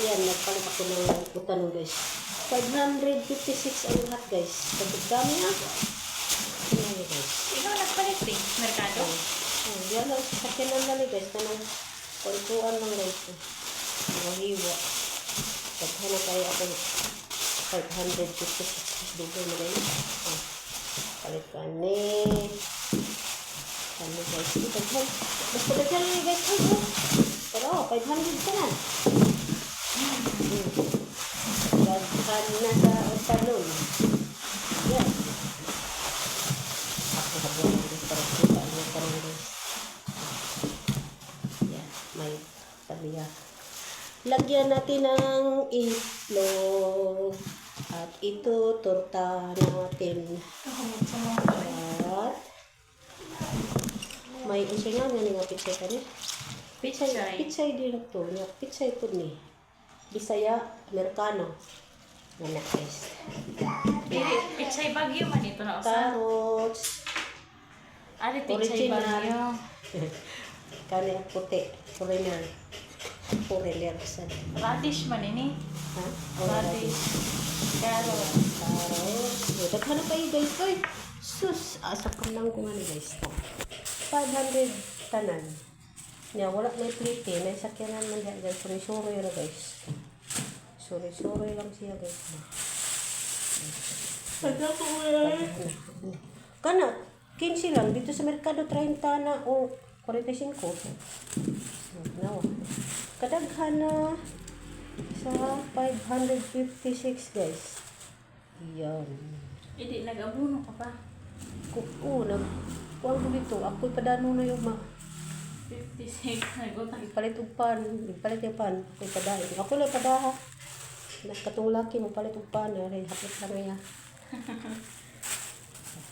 ayan, nagpalit ako ng utang guys. 556 ang lahat guys. Pagkami na. Ayan guys. Ikaw nagpalit eh, merkado? Yan lang, sakinan lang guys. Tanong, kontuan lang guys. Mahiwa. Pagkana kaya ako 556 dugo na guys. Palit ka ni. Ano guys, daghan. Mas daghan ni guys. Pero 500 ka na. Daghan na sa utalon. Yan. Ako habang guys, para kita niya parang guys. Yan, may tabiya. Lagyan natin ng itlog. At ito, torta natin. At may isingan nga pitsay ka niya. Pitsay din to. Pitsay po ni. Bisaya, Amerikano. Nanak guys. Pitsay Bagyo man ito na usan. Carrots. Ari pitsay Bagyo. Kani puti. Foreigner. Radish man ini. Ha? Radish. Carrot. Daghan na kayo guys. Oy, sus. Asa ka lang kung ano guys. 500 tanan. Nya wala na plite. May sakyanan man dyan guys. Suri-suri na guys. Suri-suri lang siya guys. Kana, 15 lang. Dito sa merkado 30 na o 45. Nawa. Kadaghan na sa 556 guys. Yan. Hindi nag-abuno ka pa. Oo, kuwang ko dito. Ako'y padano na yung 56 nagutang. ipalit og pan. Ipalit yung pan. Ako'y padahin. Ako lang padaha. Katong laki mo palit og pan. Ay, hapit lang niya.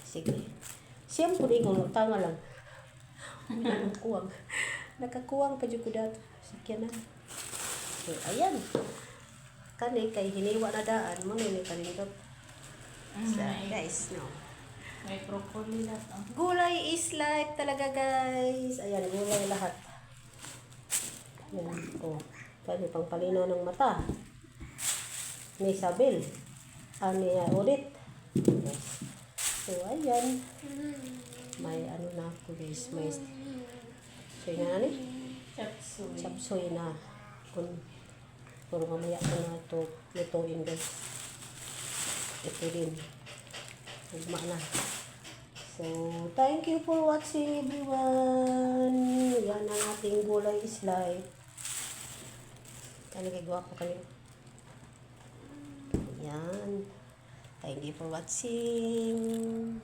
Sige. Siyam po rin kung tanga lang. Nakakuwang. Nakakuwang pa dyan ko dato. Sakyanan. So, ayan. Kani kay hiniwa na daan mo ni kanindot. So, guys, no. May broccoli lahat. Gulay is life talaga, guys. Ayan, gulay lahat. Ayan, oh. Pwede pang palinaw ng mata. May sabil. Ani ulit. Yes. So, ayan. May ano na ako, guys. May soy na ni? Chapsuy. Chapsoy na. Puro mamaya ko na ito lutuin, guys. Ito din. Ugma na. So, thank you for watching, everyone. Yan ang ating gulay is life. Ano gagawa ko kayo? Yan. Thank you for watching.